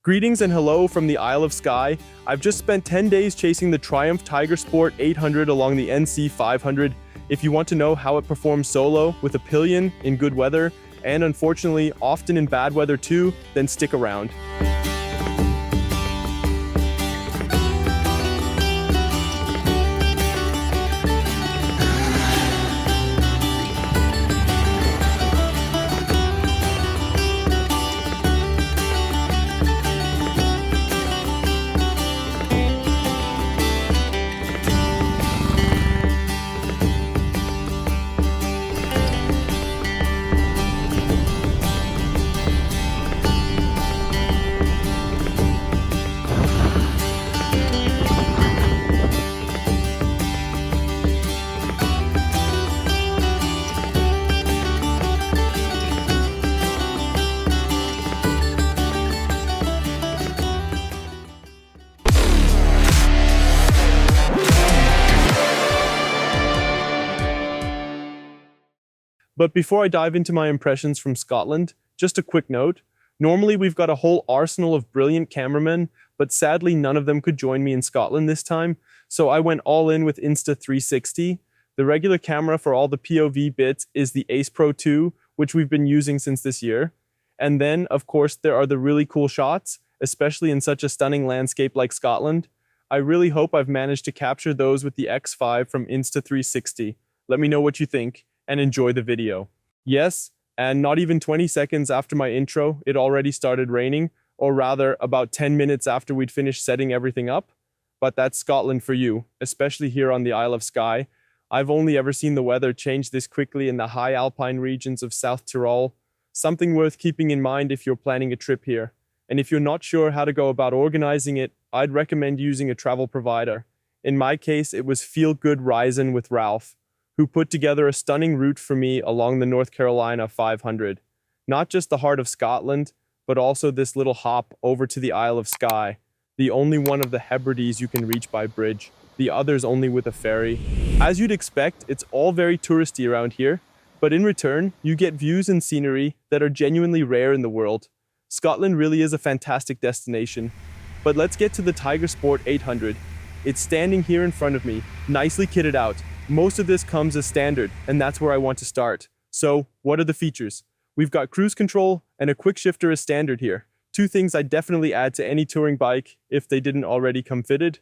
Greetings and hello from the Isle of Skye. I've just spent 10 days chasing the Triumph Tiger Sport 800 along the NC500. If you want to know how it performs solo, with a pillion, in good weather, and unfortunately often in bad weather too, then stick around. But before I dive into my impressions from Scotland, just a quick note. Normally we've got a whole arsenal of brilliant cameramen, but sadly none of them could join me in Scotland this time, so I went all in with Insta360. The regular camera for all the POV bits is the Ace Pro 2, which we've been using since this year. And then, of course, there are the really cool shots, especially in such a stunning landscape like Scotland. I really hope I've managed to capture those with the X5 from Insta360. Let me know what you think, and enjoy the video. Yes, and not even 20 seconds after my intro, it already started raining, or rather about 10 minutes after we'd finished setting everything up. But that's Scotland for you, especially here on the Isle of Skye. I've only ever seen the weather change this quickly in the high alpine regions of South Tyrol. Something worth keeping in mind if you're planning a trip here. And if you're not sure how to go about organizing it, I'd recommend using a travel provider. In my case, it was Feel Good Rising with Ralph, who put together a stunning route for me along the North Carolina 500. Not just the heart of Scotland, but also this little hop over to the Isle of Skye, the only one of the Hebrides you can reach by bridge, the others only with a ferry. As you'd expect, it's all very touristy around here, but in return, you get views and scenery that are genuinely rare in the world. Scotland really is a fantastic destination. But let's get to the Tiger Sport 800. It's standing here in front of me, nicely kitted out. Most of this comes as standard, and that's where I want to start. So, what are the features? We've got cruise control and a quick shifter as standard here. Two things I'd definitely add to any touring bike if they didn't already come fitted.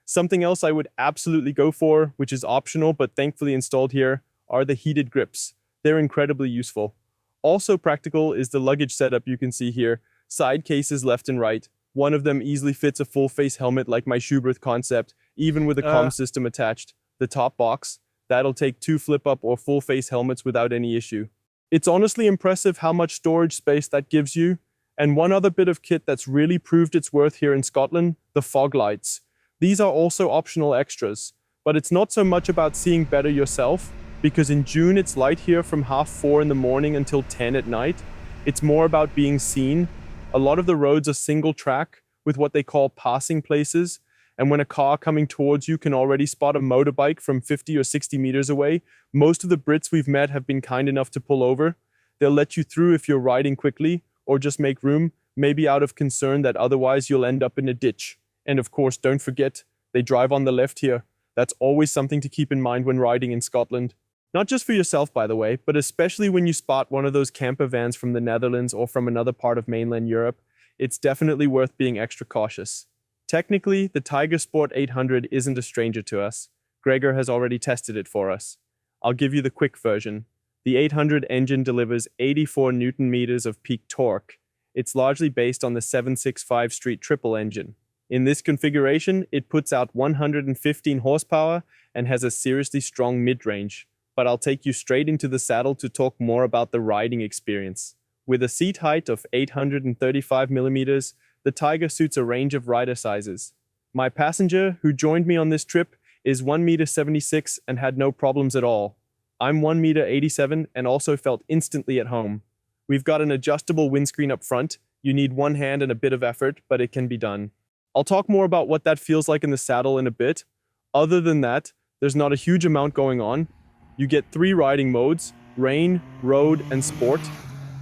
Something else I would absolutely go for, which is optional but thankfully installed here, are the heated grips. They're incredibly useful. Also practical is the luggage setup you can see here. Side cases left and right. One of them easily fits a full face helmet like my Schubert concept, even with a comm system attached. The top box, that'll take 2 flip-up or full-face helmets without any issue. It's honestly impressive how much storage space that gives you. And one other bit of kit that's really proved its worth here in Scotland, the fog lights. These are also optional extras, but it's not so much about seeing better yourself, because in June it's light here from 4:30 in the morning until 10 at night. It's more about being seen. A lot of the roads are single track with what they call passing places, and when a car coming towards you can already spot a motorbike from 50 or 60 meters away, most of the Brits we've met have been kind enough to pull over. They'll let you through if you're riding quickly, or just make room, maybe out of concern that otherwise you'll end up in a ditch. And of course, don't forget, they drive on the left here. That's always something to keep in mind when riding in Scotland. Not just for yourself, by the way, but especially when you spot one of those camper vans from the Netherlands or from another part of mainland Europe, it's definitely worth being extra cautious. Technically, the Tiger Sport 800 isn't a stranger to us. Gregor has already tested it for us. I'll give you the quick version. The 800 engine delivers 84 Newton meters of peak torque. It's largely based on the 765 Street triple engine. In this configuration, it puts out 115 horsepower and has a seriously strong mid-range. But I'll take you straight into the saddle to talk more about the riding experience. With a seat height of 835 millimeters, the Tiger suits a range of rider sizes. My passenger, who joined me on this trip, is 1.76 m and had no problems at all. I'm 1.87 m and also felt instantly at home. We've got an adjustable windscreen up front. You need one hand and a bit of effort, but it can be done. I'll talk more about what that feels like in the saddle in a bit. Other than that, there's not a huge amount going on. You get 3 riding modes: rain, road, and sport.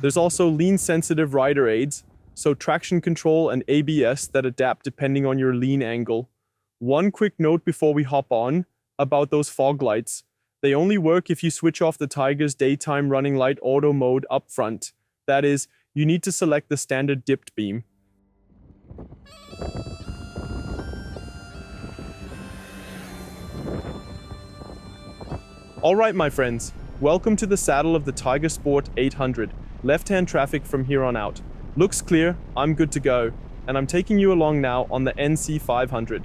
There's also lean-sensitive rider aids, so traction control and ABS that adapt depending on your lean angle. One quick note before we hop on about those fog lights. They only work if you switch off the Tiger's daytime running light auto mode up front. That is, you need to select the standard dipped beam. Alright my friends, welcome to the saddle of the Tiger Sport 800. Left-hand traffic from here on out. Looks clear, I'm good to go, and I'm taking you along now on the NC500.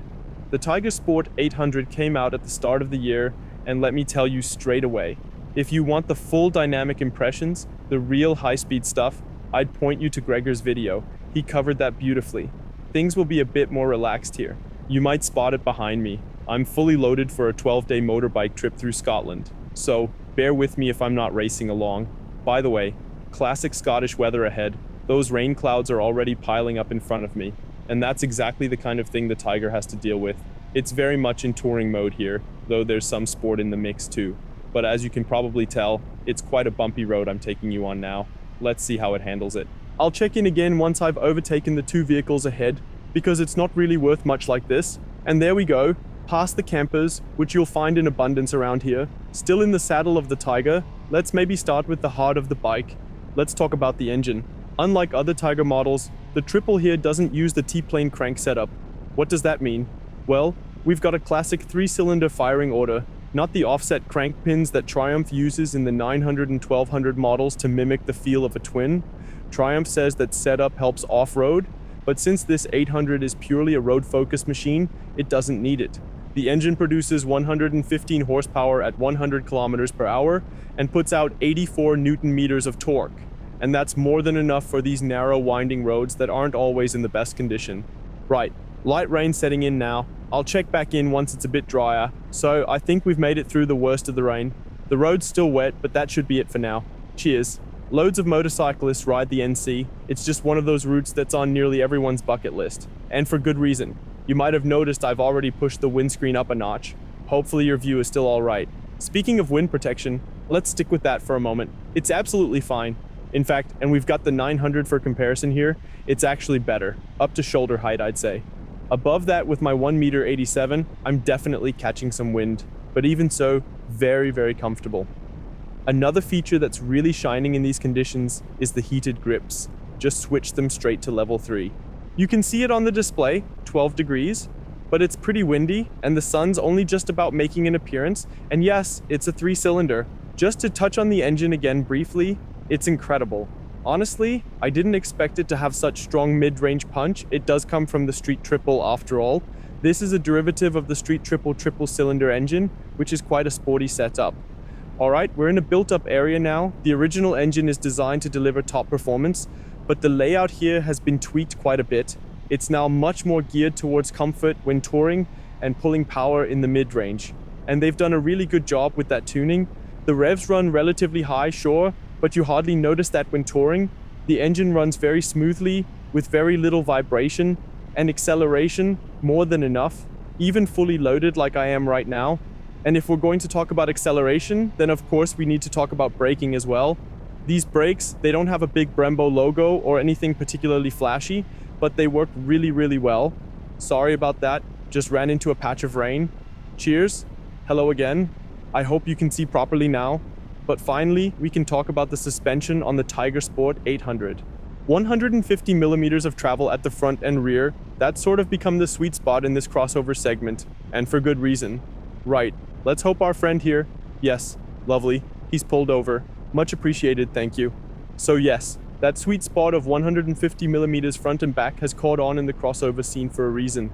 The Tiger Sport 800 came out at the start of the year, and let me tell you straight away, if you want the full dynamic impressions, the real high-speed stuff, I'd point you to Gregor's video. He covered that beautifully. Things will be a bit more relaxed here. You might spot it behind me. I'm fully loaded for a 12-day motorbike trip through Scotland, so bear with me if I'm not racing along. By the way, classic Scottish weather ahead. Those rain clouds are already piling up in front of me, and that's exactly the kind of thing the Tiger has to deal with. It's very much in touring mode here, though there's some sport in the mix too. But as you can probably tell, it's quite a bumpy road I'm taking you on now. Let's see how it handles it. I'll check in again once I've overtaken the two vehicles ahead, because it's not really worth much like this. And there we go, past the campers, which you'll find in abundance around here. Still in the saddle of the Tiger, let's maybe start with the heart of the bike. Let's talk about the engine. Unlike other Tiger models, the triple here doesn't use the T-plane crank setup. What does that mean? Well, we've got a classic 3-cylinder firing order, not the offset crank pins that Triumph uses in the 900 and 1200 models to mimic the feel of a twin. Triumph says that setup helps off-road, but since this 800 is purely a road-focused machine, it doesn't need it. The engine produces 115 horsepower at 100 kilometers per hour and puts out 84 Newton meters of torque. And that's more than enough for these narrow winding roads that aren't always in the best condition. Right, light rain setting in now. I'll check back in once it's a bit drier, so I think we've made it through the worst of the rain. The road's still wet, but that should be it for now. Cheers. Loads of motorcyclists ride the NC. It's just one of those routes that's on nearly everyone's bucket list. And for good reason. You might have noticed I've already pushed the windscreen up a notch. Hopefully your view is still alright. Speaking of wind protection, let's stick with that for a moment. It's absolutely fine. In fact, and we've got the 900 for comparison here, it's actually better. Up to shoulder height, I'd say. Above that with my 1.87 m, I'm definitely catching some wind. But even so, very, very comfortable. Another feature that's really shining in these conditions is the heated grips. Just switch them straight to level 3. You can see it on the display, 12 degrees, but it's pretty windy and the sun's only just about making an appearance. And yes, it's a 3-cylinder. Just to touch on the engine again briefly, it's incredible. Honestly, I didn't expect it to have such strong mid-range punch. It does come from the Street Triple after all. This is a derivative of the Street Triple triple-cylinder engine, which is quite a sporty setup. Alright, we're in a built-up area now. The original engine is designed to deliver top performance, but the layout here has been tweaked quite a bit. It's now much more geared towards comfort when touring and pulling power in the mid-range. And they've done a really good job with that tuning. The revs run relatively high, sure, but you hardly notice that when touring. The engine runs very smoothly with very little vibration, and acceleration more than enough, even fully loaded like I am right now. And if we're going to talk about acceleration, then of course we need to talk about braking as well. These brakes, they don't have a big Brembo logo or anything particularly flashy, but they work really, really well. Sorry about that, just ran into a patch of rain. Cheers. Hello again. I hope you can see properly now. But finally, we can talk about the suspension on the Tiger Sport 800. 150 millimeters of travel at the front and rear, that's sort of become the sweet spot in this crossover segment, and for good reason. Right, let's hope our friend here, yes, lovely, he's pulled over. Much appreciated, thank you. So yes, that sweet spot of 150 millimeters front and back has caught on in the crossover scene for a reason.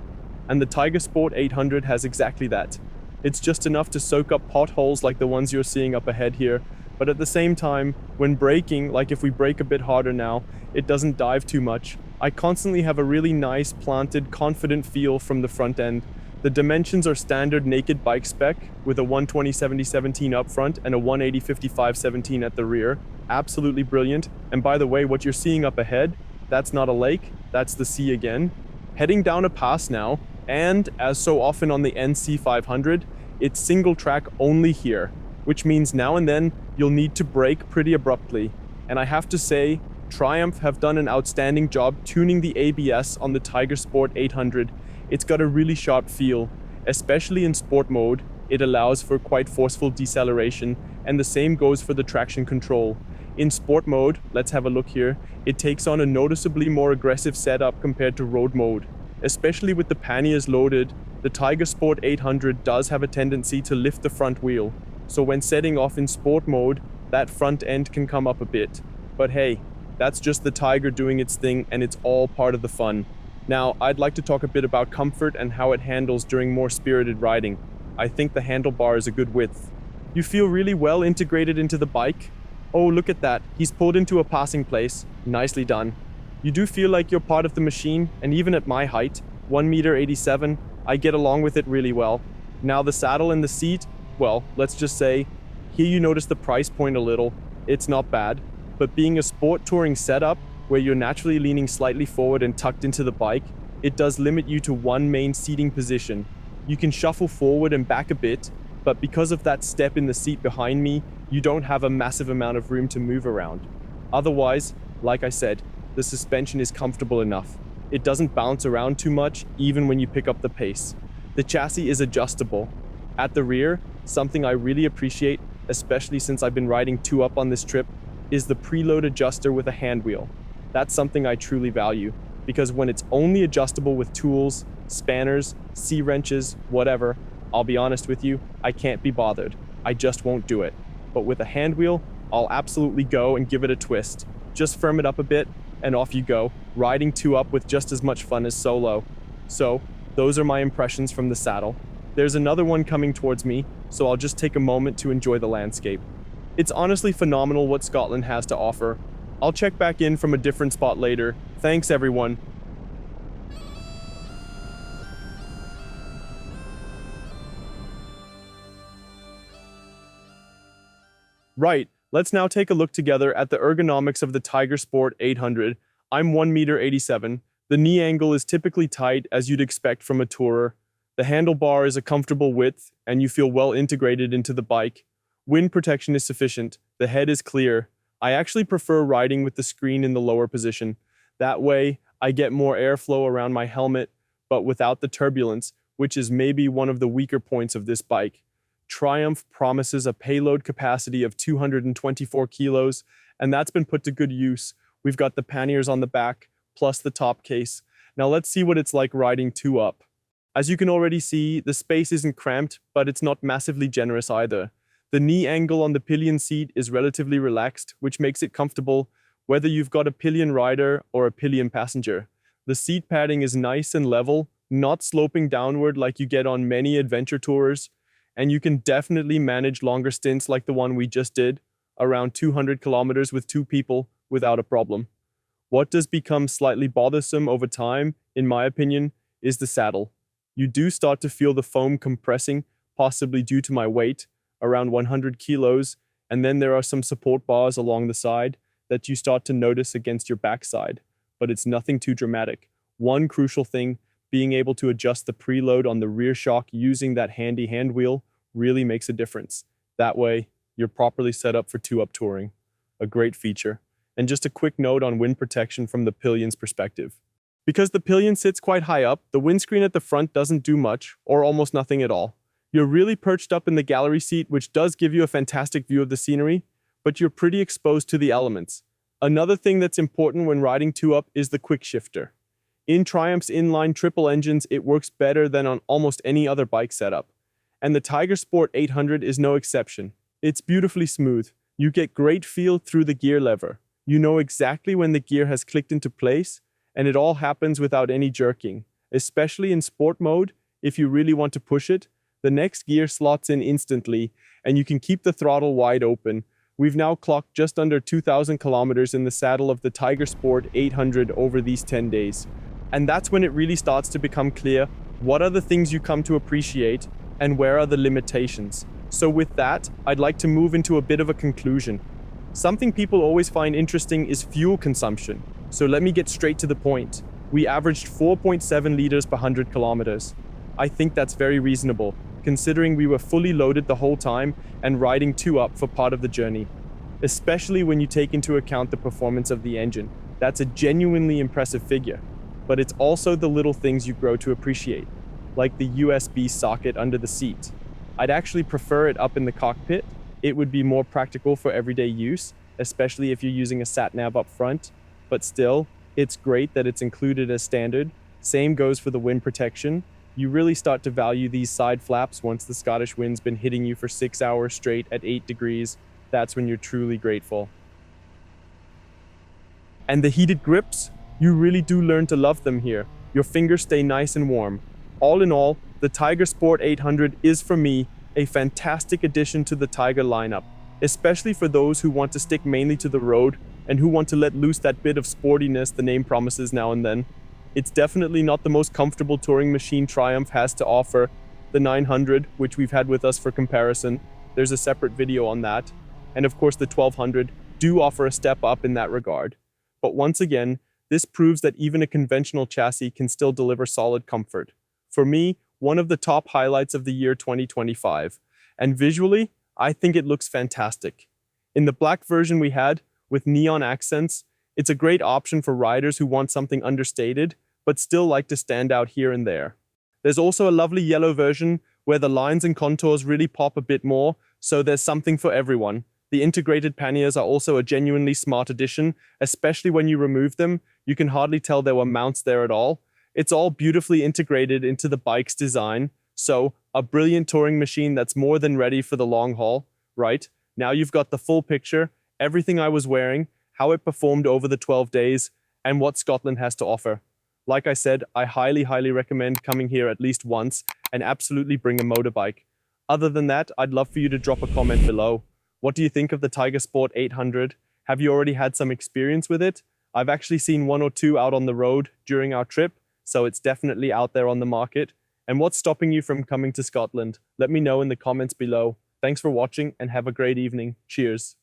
And the Tiger Sport 800 has exactly that. It's just enough to soak up potholes like the ones you're seeing up ahead here, but at the same time, when braking, like if we brake a bit harder now, it doesn't dive too much. I constantly have a really nice, planted, confident feel from the front end. The dimensions are standard naked bike spec, with a 120/70/17 up front and a 180/55/17 at the rear. Absolutely brilliant. And by the way, what you're seeing up ahead, that's not a lake, that's the sea again. Heading down a pass now, and as so often on the NC500, it's single track only here, which means now and then you'll need to brake pretty abruptly. And I have to say, Triumph have done an outstanding job tuning the ABS on the Tiger Sport 800. It's got a really sharp feel, especially in sport mode. It allows for quite forceful deceleration, and the same goes for the traction control. In sport mode, let's have a look here, it takes on a noticeably more aggressive setup compared to road mode. Especially with the panniers loaded, the Tiger Sport 800 does have a tendency to lift the front wheel. So when setting off in sport mode, that front end can come up a bit. But hey, that's just the Tiger doing its thing, and it's all part of the fun. Now, I'd like to talk a bit about comfort and how it handles during more spirited riding. I think the handlebar is a good width. You feel really well integrated into the bike. Oh, look at that. He's pulled into a passing place. Nicely done. You do feel like you're part of the machine, and even at my height, 1.87 meters, I get along with it really well. Now the saddle and the seat, well, let's just say, here you notice the price point a little. It's not bad. But being a sport touring setup, where you're naturally leaning slightly forward and tucked into the bike, it does limit you to one main seating position. You can shuffle forward and back a bit, but because of that step in the seat behind me, you don't have a massive amount of room to move around. Otherwise, like I said, the suspension is comfortable enough. It doesn't bounce around too much, even when you pick up the pace. The chassis is adjustable. At the rear, something I really appreciate, especially since I've been riding 2-up on this trip, is the preload adjuster with a hand wheel. That's something I truly value, because when it's only adjustable with tools, spanners, C-wrenches, whatever, I'll be honest with you, I can't be bothered. I just won't do it. But with a hand wheel, I'll absolutely go and give it a twist. Just firm it up a bit, and off you go, riding 2-up with just as much fun as solo. So, those are my impressions from the saddle. There's another one coming towards me, so I'll just take a moment to enjoy the landscape. It's honestly phenomenal what Scotland has to offer. I'll check back in from a different spot later. Thanks, everyone. Right, let's now take a look together at the ergonomics of the Tiger Sport 800. I'm 1.87 meters. The knee angle is typically tight, as you'd expect from a tourer. The handlebar is a comfortable width, and you feel well integrated into the bike. Wind protection is sufficient. The head is clear. I actually prefer riding with the screen in the lower position. That way, I get more airflow around my helmet, but without the turbulence, which is maybe one of the weaker points of this bike. Triumph promises a payload capacity of 224 kilos, and that's been put to good use. We've got the panniers on the back, plus the top case. Now let's see what it's like riding 2-up. As you can already see, the space isn't cramped, but it's not massively generous either. The knee angle on the pillion seat is relatively relaxed, which makes it comfortable, whether you've got a pillion rider or a pillion passenger. The seat padding is nice and level, not sloping downward like you get on many adventure tours, and you can definitely manage longer stints like the one we just did, around 200 kilometers with 2 people, without a problem. What does become slightly bothersome over time, in my opinion, is the saddle. You do start to feel the foam compressing, possibly due to my weight, around 100 kilos, and then there are some support bars along the side that you start to notice against your backside, but it's nothing too dramatic. One crucial thing, being able to adjust the preload on the rear shock using that handy hand wheel really makes a difference. That way, you're properly set up for 2-up touring. A great feature. And just a quick note on wind protection from the pillion's perspective. Because the pillion sits quite high up, the windscreen at the front doesn't do much, or almost nothing at all. You're really perched up in the gallery seat, which does give you a fantastic view of the scenery, but you're pretty exposed to the elements. Another thing that's important when riding 2-up is the quick shifter. In Triumph's inline triple engines, it works better than on almost any other bike setup. And the Tiger Sport 800 is no exception. It's beautifully smooth. You get great feel through the gear lever. You know exactly when the gear has clicked into place, and it all happens without any jerking. Especially in sport mode, if you really want to push it, the next gear slots in instantly, and you can keep the throttle wide open. We've now clocked just under 2,000 kilometers in the saddle of the Tiger Sport 800 over these 10 days. And that's when it really starts to become clear what are the things you come to appreciate and where are the limitations. So with that, I'd like to move into a bit of a conclusion. Something people always find interesting is fuel consumption. So let me get straight to the point. We averaged 4.7 liters per 100 kilometers. I think that's very reasonable, considering we were fully loaded the whole time and riding 2-up for part of the journey. especially when you take into account the performance of the engine. That's a genuinely impressive figure. But it's also the little things you grow to appreciate, like the USB socket under the seat. I'd actually prefer it up in the cockpit. It would be more practical for everyday use, especially if you're using a sat-nav up front. But still, it's great that it's included as standard. Same goes for the wind protection. You really start to value these side flaps once the Scottish wind's been hitting you for 6 hours straight at 8 degrees. That's when you're truly grateful. And the heated grips? You really do learn to love them here. Your fingers stay nice and warm. All in all, the Tiger Sport 800 is, for me, a fantastic addition to the Tiger lineup, especially for those who want to stick mainly to the road and who want to let loose that bit of sportiness the name promises now and then. It's definitely not the most comfortable touring machine Triumph has to offer. The 900, which we've had with us for comparison, there's a separate video on that. And of course the 1200 do offer a step up in that regard. But once again, this proves that even a conventional chassis can still deliver solid comfort. For me, one of the top highlights of the year 2025. And visually, I think it looks fantastic. In the black version we had, with neon accents, it's a great option for riders who want something understated, but still like to stand out here and there. There's also a lovely yellow version where the lines and contours really pop a bit more, so there's something for everyone. The integrated panniers are also a genuinely smart addition, especially when you remove them. You can hardly tell there were mounts there at all. It's all beautifully integrated into the bike's design, so a brilliant touring machine that's more than ready for the long haul, right? Now you've got the full picture, everything I was wearing, how it performed over the 12 days, and what Scotland has to offer. Like I said, I highly recommend coming here at least once and absolutely bring a motorbike. Other than that, I'd love for you to drop a comment below. What do you think of the Tiger Sport 800? Have you already had some experience with it? I've actually seen one or two out on the road during our trip, so it's definitely out there on the market. And what's stopping you from coming to Scotland? Let me know in the comments below. Thanks for watching and have a great evening. Cheers.